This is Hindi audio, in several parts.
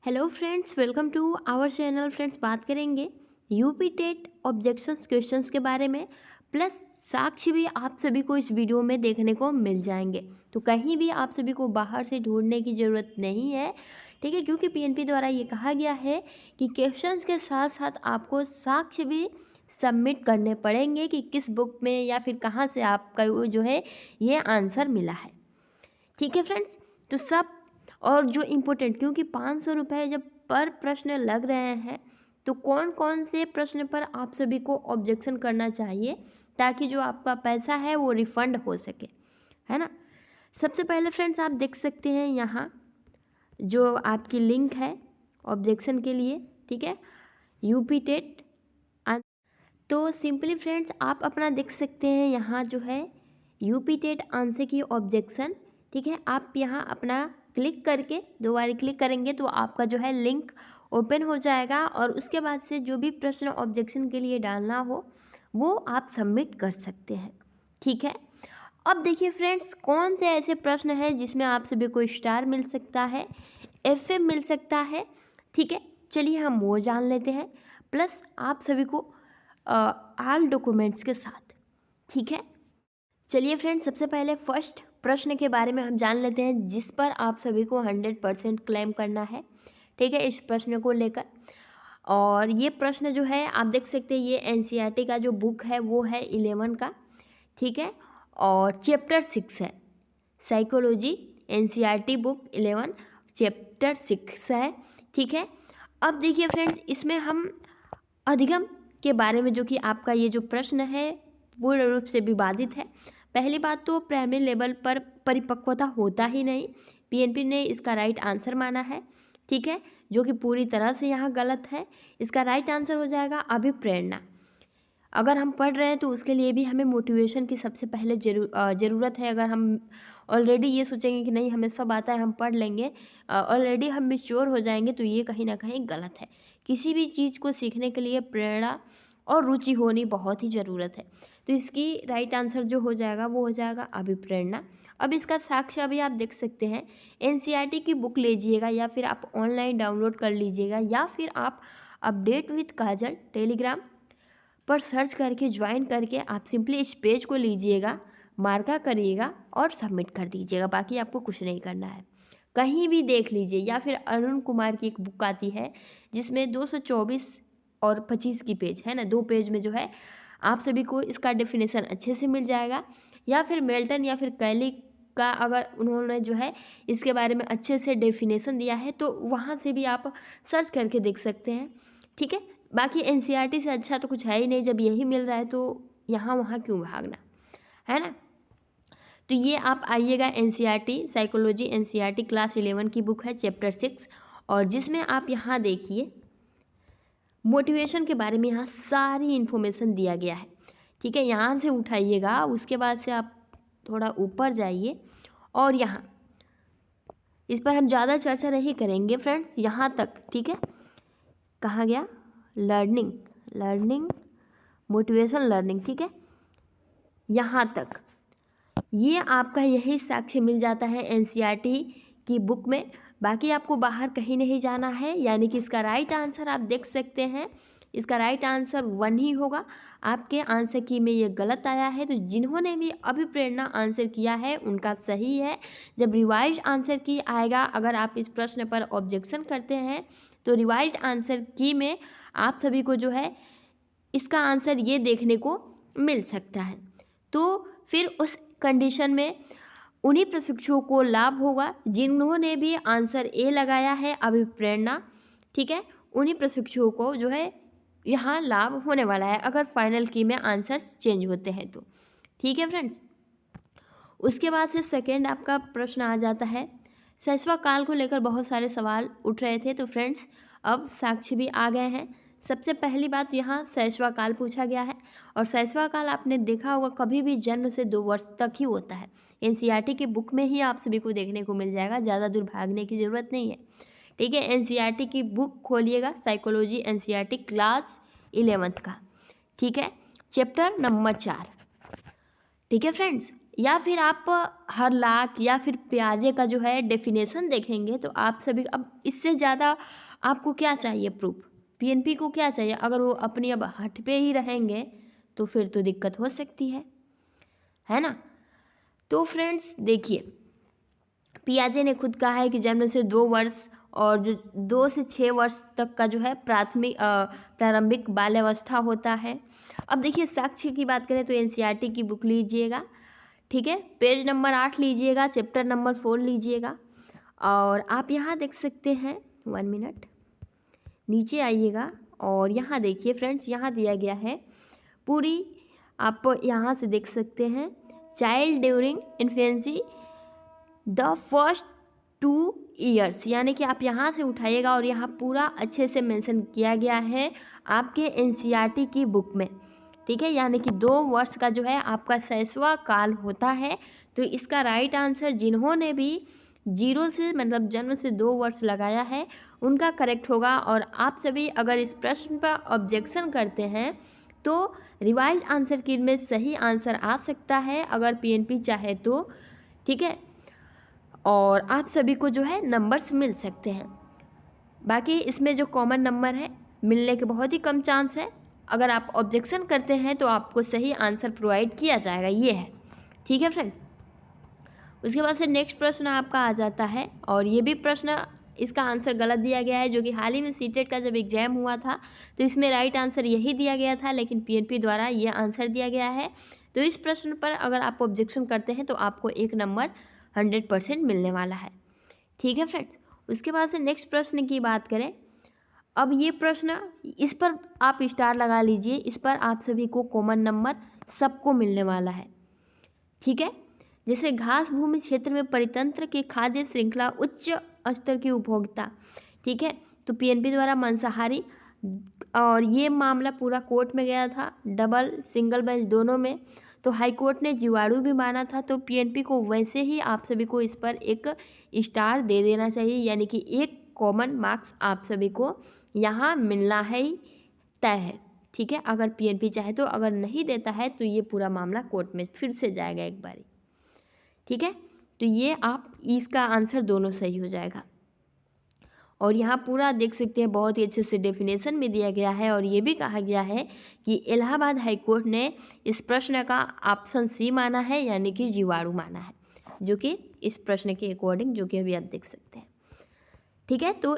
Hello friends, welcome to our channel. Friends, बात करेंगे यूपी टेट ऑब्जेक्शंस क्वेश्चंस के बारे में, प्लस साक्ष्य भी आप सभी को इस वीडियो में देखने को मिल जाएंगे। तो कहीं भी आप सभी को बाहर से ढूंढने की ज़रूरत नहीं है, ठीक है, क्योंकि पीएनपी द्वारा ये कहा गया है कि क्वेश्चंस के साथ साथ आपको साक्ष्य भी सबमिट करने पड़ेंगे कि किस बुक में या फिर कहाँ से आपका वो जो है ये आंसर मिला है। ठीक है फ्रेंड्स, तो सब और जो इम्पोर्टेंट, क्योंकि 500 रुपये जब पर प्रश्न लग रहे हैं तो कौन कौन से प्रश्न पर आप सभी को ऑब्जेक्शन करना चाहिए ताकि जो आपका पैसा है वो रिफंड हो सके, है ना। सबसे पहले फ्रेंड्स, आप देख सकते हैं यहाँ जो आपकी लिंक है ऑब्जेक्शन के लिए, ठीक है, यूपी टेट। तो सिंपली फ्रेंड्स, आप अपना देख सकते हैं यहाँ जो है यूपी टेट आंसर की ऑब्जेक्शन, ठीक है। आप यहाँ अपना क्लिक करके दो बार क्लिक करेंगे तो आपका जो है लिंक ओपन हो जाएगा और उसके बाद से जो भी प्रश्न ऑब्जेक्शन के लिए डालना हो वो आप सबमिट कर सकते हैं, ठीक है। अब देखिए फ्रेंड्स, कौन से ऐसे प्रश्न हैं जिसमें आप सभी को स्टार मिल सकता है, एफएम मिल सकता है, ठीक है। चलिए हम वो जान लेते हैं, प्लस आप सभी को ऑल डॉक्यूमेंट्स के साथ, ठीक है। चलिए फ्रेंड्स, सबसे पहले फर्स्ट प्रश्न के बारे में हम जान लेते हैं जिस पर आप सभी को 100% क्लेम करना है, ठीक है, इस प्रश्न को लेकर। और ये प्रश्न जो है आप देख सकते हैं ये एनसीईआरटी का जो बुक है वो है 11 का, ठीक है, और चैप्टर 6 है साइकोलॉजी, एनसीईआरटी बुक 11 चैप्टर 6 है, ठीक है। अब देखिए फ्रेंड्स, इसमें हम अधिगम के बारे में, जो कि आपका ये जो प्रश्न है पूर्ण रूप से विवादित है। पहली बात तो प्राइमरी लेवल पर परिपक्वता होता ही नहीं, पीएनपी ने इसका राइट आंसर माना है, ठीक है, जो कि पूरी तरह से यहाँ गलत है। इसका राइट आंसर हो जाएगा अभिप्रेरणा। अगर हम पढ़ रहे हैं तो उसके लिए भी हमें मोटिवेशन की सबसे पहले ज़रूरत है। अगर हम ऑलरेडी ये सोचेंगे कि नहीं हमें सब आता है हम पढ़ लेंगे, ऑलरेडी हम मेच्योर हो जाएंगे, तो ये कहीं ना कहीं गलत है। किसी भी चीज़ को सीखने के लिए प्रेरणा और रुचि होनी बहुत ही ज़रूरत है। तो इसकी राइट आंसर जो हो जाएगा वो हो जाएगा अभिप्रेरणा। अब इसका साक्ष्य अभी आप देख सकते हैं, एनसीईआरटी की बुक लीजिएगा या फिर आप ऑनलाइन डाउनलोड कर लीजिएगा या फिर आप अपडेट विथ काजल टेलीग्राम पर सर्च करके ज्वाइन करके आप सिंपली इस पेज को लीजिएगा, मार्का करिएगा और सबमिट कर दीजिएगा। बाकी आपको कुछ नहीं करना है, कहीं भी देख लीजिए। या फिर अरुण कुमार की एक बुक आती है जिसमें 224 और 25 की पेज है ना, 2 पेज में जो है आप सभी को इसका डेफिनेशन अच्छे से मिल जाएगा। या फिर मेल्टन या फिर कैली का अगर उन्होंने जो है इसके बारे में अच्छे से डेफिनेशन दिया है तो वहाँ से भी आप सर्च करके देख सकते हैं, ठीक है। बाकी एनसीईआरटी से अच्छा तो कुछ है ही नहीं, जब यही मिल रहा है तो यहाँ वहाँ क्यों भागना, है ना। तो ये आप आइएगा, एनसीईआरटी साइकोलॉजी एनसीईआरटी क्लास 11 की बुक है चैप्टर 6, और जिसमें आप यहाँ देखिए मोटिवेशन के बारे में यहाँ सारी इन्फॉर्मेशन दिया गया है, ठीक है। यहाँ से उठाइएगा, उसके बाद से आप थोड़ा ऊपर जाइए और यहाँ इस पर हम ज़्यादा चर्चा नहीं करेंगे फ्रेंड्स, यहाँ तक, ठीक है। कहाँ गया, लर्निंग मोटिवेशन लर्निंग, ठीक है, यहाँ तक ये आपका यही साक्ष्य मिल जाता है एनसीईआरटी की बुक में। बाकी आपको बाहर कहीं नहीं जाना है, यानी कि इसका राइट आंसर आप देख सकते हैं, इसका राइट आंसर 1 ही होगा। आपके आंसर की में ये गलत आया है, तो जिन्होंने भी अभिप्रेरणा आंसर किया है उनका सही है। जब रिवाइज आंसर की आएगा, अगर आप इस प्रश्न पर ऑब्जेक्शन करते हैं तो रिवाइज आंसर की में आप सभी को जो है इसका आंसर ये देखने को मिल सकता है। तो फिर उस कंडीशन में उन्हीं प्रशिक्षुओं को लाभ होगा जिन्होंने भी आंसर ए लगाया है अभिप्रेरणा, ठीक है। उन्हीं प्रशिक्षुओं को जो है यहाँ लाभ होने वाला है अगर फाइनल की में आंसर्स चेंज होते हैं तो, ठीक है फ्रेंड्स। उसके बाद से सेकेंड आपका प्रश्न आ जाता है, शैशव काल को लेकर बहुत सारे सवाल उठ रहे थे, तो फ्रेंड्स अब साक्ष्य भी आ गए हैं। सबसे पहली बात, यहाँ शैशव काल पूछा गया है, और शैशव काल आपने देखा होगा कभी भी जन्म से 2 वर्ष तक ही होता है। एनसीईआरटी की बुक में ही आप सभी को देखने को मिल जाएगा, ज़्यादा दूर भागने की ज़रूरत नहीं है, ठीक है। एनसीईआरटी की बुक खोलिएगा, साइकोलॉजी एनसीईआरटी क्लास 11 का, ठीक है, चैप्टर नंबर 4, ठीक है फ्रेंड्स। या फिर आप हर लाख या फिर प्याजे का जो है डेफिनेशन देखेंगे तो आप सभी अब इससे ज़्यादा आपको क्या चाहिए प्रूफ। पीएनपी को क्या चाहिए, अगर वो अपनी अब हट पे ही रहेंगे तो फिर तो दिक्कत हो सकती है ना। तो फ्रेंड्स देखिए, पियाजे ने खुद कहा है कि जन्म से 2 वर्ष और जो 2 से 6 वर्ष तक का जो है प्रारंभिक बाल्यावस्था होता है। अब देखिए साक्ष्य की बात करें तो एनसीईआरटी की बुक लीजिएगा, ठीक है, पेज नंबर 8 लीजिएगा, चैप्टर नंबर 4 लीजिएगा। और आप यहाँ देख सकते हैं, 1 मिनट नीचे आइएगा और यहाँ देखिए फ्रेंड्स, यहाँ दिया गया है पूरी, आप यहाँ से देख सकते हैं, child during infancy the first 2 years, यानी कि आप यहाँ से उठाइएगा और यहाँ पूरा अच्छे से मेंशन किया गया है आपके एनसीईआरटी की बुक में, ठीक है। यानी कि 2 वर्ष का जो है आपका शैशव काल होता है। तो इसका राइट आंसर जिन्होंने भी 0 से मतलब जन्म से 2 वर्ष लगाया है उनका करेक्ट होगा। और आप सभी अगर इस प्रश्न पर ऑब्जेक्शन करते हैं तो रिवाइज आंसर की में सही आंसर आ सकता है अगर पीएनपी चाहे तो, ठीक है। और आप सभी को जो है नंबर्स मिल सकते हैं। बाकी इसमें जो कॉमन नंबर है मिलने के बहुत ही कम चांस है। अगर आप ऑब्जेक्शन करते हैं तो आपको सही आंसर प्रोवाइड किया जाएगा, ये है, ठीक है फ्रेंड्स। उसके बाद से नेक्स्ट प्रश्न आपका आ जाता है और ये भी प्रश्न इसका आंसर गलत दिया गया है, जो कि हाल ही में सीटेट का जब एग्जाम हुआ था तो इसमें राइट आंसर यही दिया गया था, लेकिन पीएनपी द्वारा ये आंसर दिया गया है। तो इस प्रश्न पर अगर आप ऑब्जेक्शन करते हैं तो आपको 1 नंबर 100% मिलने वाला है, ठीक है फ्रेंड्स। उसके बाद से नेक्स्ट प्रश्न की बात करें, अब ये प्रश्न, इस पर आप स्टार लगा लीजिए, इस पर आप सभी को कॉमन नंबर सबको मिलने वाला है, ठीक है। जैसे घास भूमि क्षेत्र में परितंत्र की खाद्य श्रृंखला उच्च स्तर की उपभोक्ता, ठीक है। तो पीएनपी द्वारा मांसाहारी, और ये मामला पूरा कोर्ट में गया था, डबल सिंगल बेंच दोनों में। तो हाई कोर्ट ने जीवाणु भी माना था, तो पीएनपी को वैसे ही आप सभी को इस पर एक स्टार दे देना चाहिए, यानी कि 1 कॉमन मार्क्स आप सभी को यहाँ मिलना है ही तय है, ठीक है। अगर पीएनपी चाहे तो, अगर नहीं देता है तो ये पूरा मामला कोर्ट में फिर से जाएगा एक बारी, ठीक है। तो ये आप इसका आंसर दोनों सही हो जाएगा। और यहाँ पूरा देख सकते हैं बहुत ही अच्छे से डेफिनेशन में दिया गया है और ये भी कहा गया है कि इलाहाबाद हाई कोर्ट ने इस प्रश्न का ऑप्शन सी माना है, यानी कि जीवाणु माना है, जो कि इस प्रश्न के अकॉर्डिंग, जो कि अभी आप देख सकते हैं, ठीक है। तो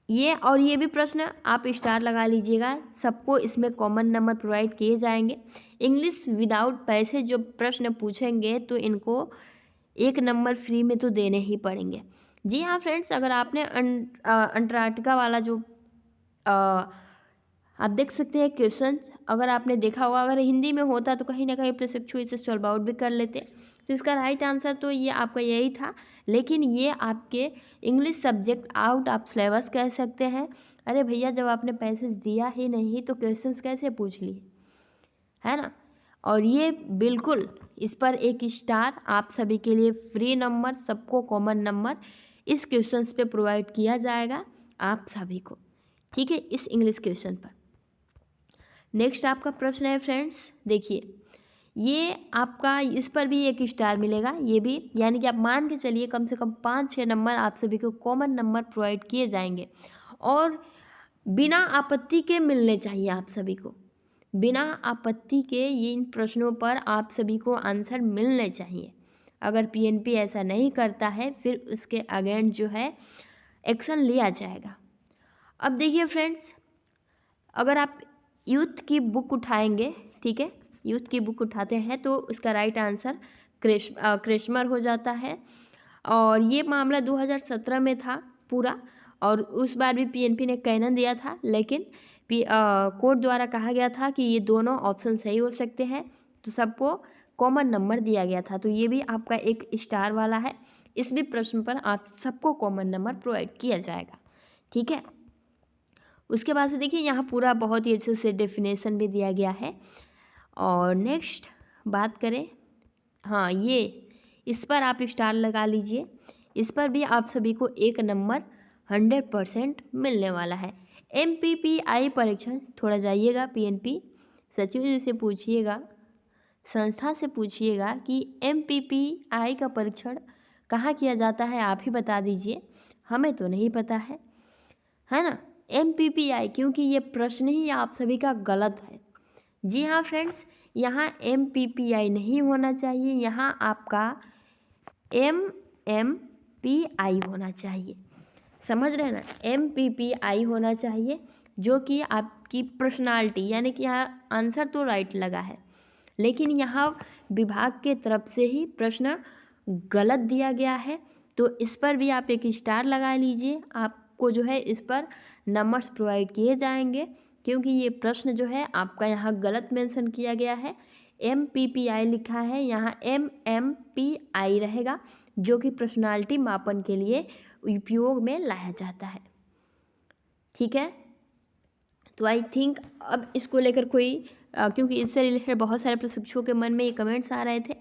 ये और ये भी प्रश्न आप स्टार लगा लीजिएगा, सबको इसमें कॉमन नंबर प्रोवाइड किए जाएंगे। इंग्लिश विदाउट पैसे जो प्रश्न पूछेंगे तो इनको 1 नंबर फ्री में तो देने ही पड़ेंगे। जी हाँ फ्रेंड्स, अगर आपने अंटार्कटिका वाला जो आप देख सकते हैं क्वेश्चन, अगर आपने देखा होगा, अगर हिंदी में होता तो कहीं ना कहीं प्रशिक्षु इसे सॉल्व आउट भी कर लेते। तो इसका राइट आंसर तो ये आपका यही था, लेकिन ये आपके English subject out of syllabus कह सकते हैं। अरे भैया, जब आपने पैसेज दिया ही नहीं तो क्वेश्चंस कैसे पूछ लिए, है ना। और ये बिल्कुल इस पर 1 स्टार आप सभी के लिए फ्री नंबर, सबको कॉमन नंबर इस क्वेश्चंस पे प्रोवाइड किया जाएगा आप सभी को, ठीक है, इस इंग्लिश क्वेश्चन पर। नेक्स्ट आपका प्रश्न है फ्रेंड्स, देखिए ये आपका, इस पर भी 1 स्टार मिलेगा, ये भी, यानी कि आप मान के चलिए कम से कम 5-6 नंबर आप सभी को कॉमन नंबर प्रोवाइड किए जाएंगे और बिना आपत्ति के मिलने चाहिए आप सभी को, बिना आपत्ति के ये इन प्रश्नों पर आप सभी को आंसर मिलने चाहिए। अगर पीएनपी ऐसा नहीं करता है फिर उसके अगेंस्ट जो है एक्शन लिया जाएगा। अब देखिए फ्रेंड्स, अगर आप यूथ की बुक उठाएंगे, ठीक है, यूथ की बुक उठाते हैं तो उसका राइट आंसर क्रेशमर हो जाता है। और ये मामला 2017 में था पूरा, और उस बार भी पीएनपी ने कैनन दिया था, लेकिन कोर्ट द्वारा कहा गया था कि ये दोनों ऑप्शन सही हो सकते हैं, तो सबको कॉमन नंबर दिया गया था। तो ये भी आपका 1 स्टार वाला है, इस भी प्रश्न पर आप सबको कॉमन नंबर प्रोवाइड किया जाएगा, ठीक है। उसके बाद से देखिए यहाँ पूरा बहुत ही अच्छे से डेफिनेशन भी दिया गया है। और नेक्स्ट बात करें, हाँ ये, इस पर आप स्टार लगा लीजिए, इस पर भी आप सभी को 1 नंबर 100% मिलने वाला है। MPPI परीक्षण, थोड़ा जाइएगा पीएनपी सचिव जी से पूछिएगा, संस्था से पूछिएगा कि MPPI का परीक्षण कहाँ किया जाता है, आप ही बता दीजिए, हमें तो नहीं पता है ना। MPPI, क्योंकि ये प्रश्न ही आप सभी का गलत है। जी हाँ फ्रेंड्स, यहाँ MPPI नहीं होना चाहिए, यहाँ आपका MMPI होना चाहिए। समझ रहे हैं ना, MPPI होना चाहिए, जो कि आपकी पर्सनालिटी, यानी कि यहाँ आंसर तो राइट लगा है, लेकिन यहाँ विभाग के तरफ से ही प्रश्न गलत दिया गया है। तो इस पर भी आप एक स्टार लगा लीजिए, आपको जो है इस पर नंबर्स प्रोवाइड किए जाएंगे, क्योंकि ये प्रश्न जो है आपका यहाँ गलत मेंशन किया गया है। MPPI लिखा है, यहाँ MMPI रहेगा, जो कि पर्सनालिटी मापन के लिए उपयोग में लाया जाता है। ठीक है, तो आई थिंक अब इसको लेकर कोई क्योंकि इससे रिलेटेड बहुत सारे प्रशिक्षुओं के मन में ये कमेंट्स आ रहे थे।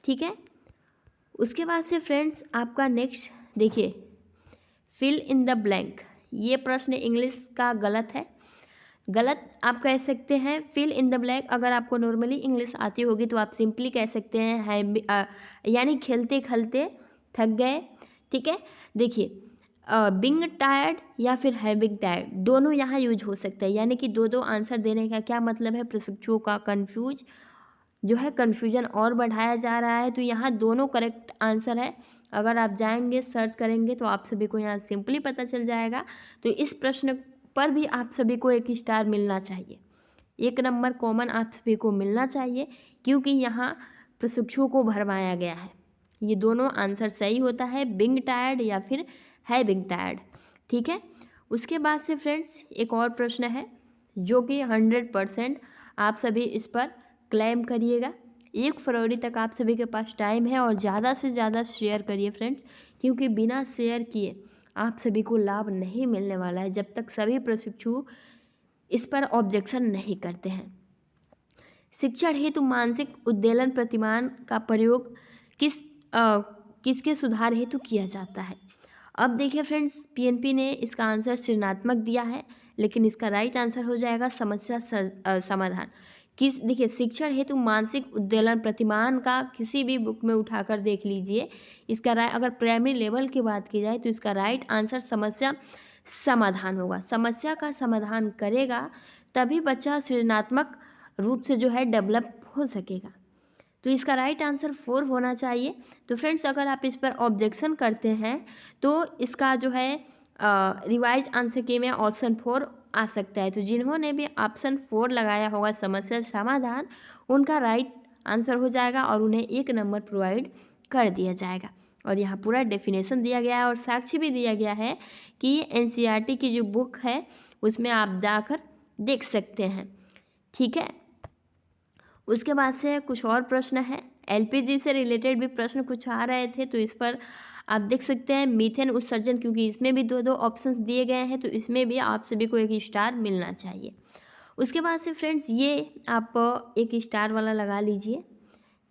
ठीक है, उसके बाद से फ्रेंड्स आपका नेक्स्ट देखिए, फिल इन द ब्लैंक। ये प्रश्न इंग्लिश का गलत है। गलत आप कह सकते हैं फिल इन द ब्लैंक। अगर आपको नॉर्मली इंग्लिश आती होगी तो आप सिंपली कह सकते हैं यानी खेलते खेलते थक गए। ठीक है, देखिए बिंग टायर्ड या फिर हैविंग टायर्ड, दोनों यहाँ यूज हो सकता है, यानी कि दो आंसर देने का क्या मतलब है, प्रशिक्षुओं का कन्फ्यूजन और बढ़ाया जा रहा है। तो यहाँ दोनों करेक्ट आंसर है। अगर आप जाएंगे सर्च करेंगे तो आप सभी को यहाँ सिंपली पता चल जाएगा। तो इस प्रश्न पर भी आप सभी को एक स्टार मिलना चाहिए, 1 नंबर कॉमन आप सभी को मिलना चाहिए, क्योंकि यहाँ प्रशिक्षुओं को भरमाया गया है। ये दोनों आंसर सही होता है, बिंग टायर्ड या फिर हैविंग टायर्ड। ठीक है, उसके बाद से फ्रेंड्स एक और प्रश्न है जो कि 100% आप सभी इस पर क्लेम करिएगा। 1 फरवरी तक आप सभी के पास टाइम है, और ज़्यादा से ज़्यादा शेयर करिए फ्रेंड्स, क्योंकि बिना शेयर किए आप सभी को लाभ नहीं मिलने वाला है, जब तक सभी प्रशिक्षु इस पर ऑब्जेक्शन नहीं करते हैं। शिक्षण हेतु मानसिक उद्वेलन प्रतिमान का प्रयोग किसके सुधार हेतु किया जाता है। अब देखिए फ्रेंड्स, PNP ने इसका आंसर सृजनात्मक दिया है, लेकिन इसका राइट आंसर हो जाएगा समस्या समाधान। देखिए शिक्षण हेतु मानसिक उद्वेलन प्रतिमान का किसी भी बुक में उठाकर देख लीजिए, इसका अगर प्राइमरी लेवल की बात की जाए तो इसका राइट आंसर समस्या समाधान होगा। समस्या का समाधान करेगा तभी बच्चा सृजनात्मक रूप से जो है डेवलप हो सकेगा। तो इसका राइट आंसर 4 होना चाहिए। तो फ्रेंड्स अगर आप इस पर ऑब्जेक्शन करते हैं तो इसका जो है रिवाइज आंसर के में ऑप्शन 4 आ सकता है। तो जिन्होंने भी ऑप्शन 4 लगाया होगा समस्या समाधान, उनका राइट आंसर हो जाएगा और उन्हें 1 नंबर प्रोवाइड कर दिया जाएगा। और यहाँ पूरा डेफिनेशन दिया गया है और साक्षी भी दिया गया है कि NCERT की जो बुक है उसमें आप जाकर देख सकते हैं। ठीक है, उसके बाद से कुछ और प्रश्न है, LPG से रिलेटेड भी प्रश्न कुछ आ रहे थे, तो इस पर आप देख सकते हैं मीथेन उत्सर्जन, क्योंकि इसमें भी 2 ऑप्शंस दिए गए हैं, तो इसमें भी आप सभी को 1 स्टार मिलना चाहिए। उसके बाद से फ्रेंड्स ये आप 1 स्टार वाला लगा लीजिए।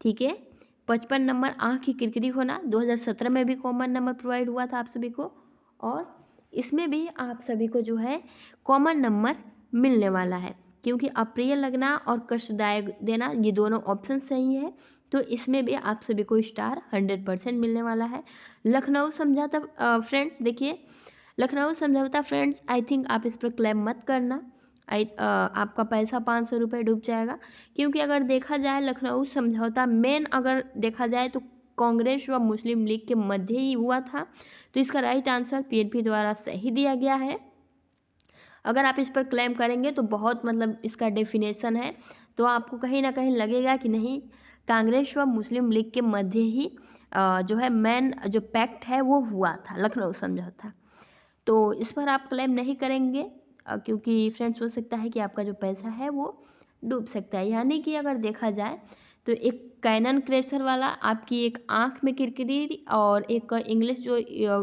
ठीक है, 55 नंबर आँख की किरकिरी होना, 2017 में भी कॉमन नंबर प्रोवाइड हुआ था आप सभी को, और इसमें भी आप सभी को जो है कॉमन नंबर मिलने वाला है, क्योंकि अप्रिय लगना और कष्टदायक देना ये दोनों ऑप्शन सही है। तो इसमें भी आप सभी को स्टार 100% मिलने वाला है। लखनऊ समझौता फ्रेंड्स, देखिए लखनऊ समझौता फ्रेंड्स, आई थिंक आप इस पर क्लेम मत करना, आपका पैसा 500 रुपये डूब जाएगा, क्योंकि अगर देखा जाए लखनऊ समझौता मेन अगर देखा जाए तो कांग्रेस व मुस्लिम लीग के मध्य ही हुआ था। तो इसका राइट आंसर PNP द्वारा सही दिया गया है। अगर आप इस पर क्लेम करेंगे तो बहुत मतलब इसका डेफिनेशन है, तो आपको कहीं ना कहीं लगेगा कि नहीं, कांग्रेस व मुस्लिम लीग के मध्य ही जो है मेन जो पैक्ट है वो हुआ था, लखनऊ समझौता। तो इस पर आप क्लेम नहीं करेंगे, क्योंकि फ्रेंड्स हो सकता है कि आपका जो पैसा है वो डूब सकता है। यानी कि अगर देखा जाए तो एक कैनन क्रेशर वाला, आपकी एक आँख में किरकिरी, और एक इंग्लिश जो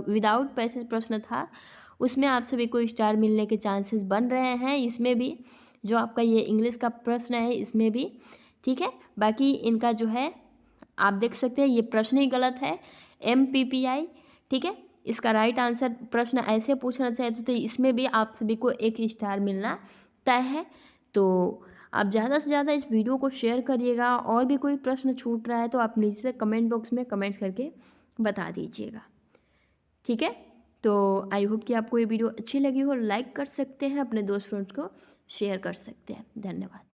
विदाउट पैसेज प्रश्न था, उसमें आप सभी को स्टार मिलने के चांसेस बन रहे हैं। इसमें भी जो आपका ये इंग्लिश का प्रश्न है इसमें भी। ठीक है, बाकी इनका जो है आप देख सकते हैं ये प्रश्न ही गलत है, MPPI। ठीक है, इसका राइट आंसर प्रश्न ऐसे पूछना चाहते तो इसमें भी आप सभी को 1 स्टार मिलना तय है। तो आप ज़्यादा से ज़्यादा इस वीडियो को शेयर करिएगा। और भी कोई प्रश्न छूट रहा है तो आप नीचे से कमेंट बॉक्स में कमेंट करके बता दीजिएगा, ठीक है। तो आई होप कि आपको ये वीडियो अच्छी लगी हो। लाइक कर सकते हैं, अपने दोस्त फ्रेंड्स को शेयर कर सकते हैं। धन्यवाद।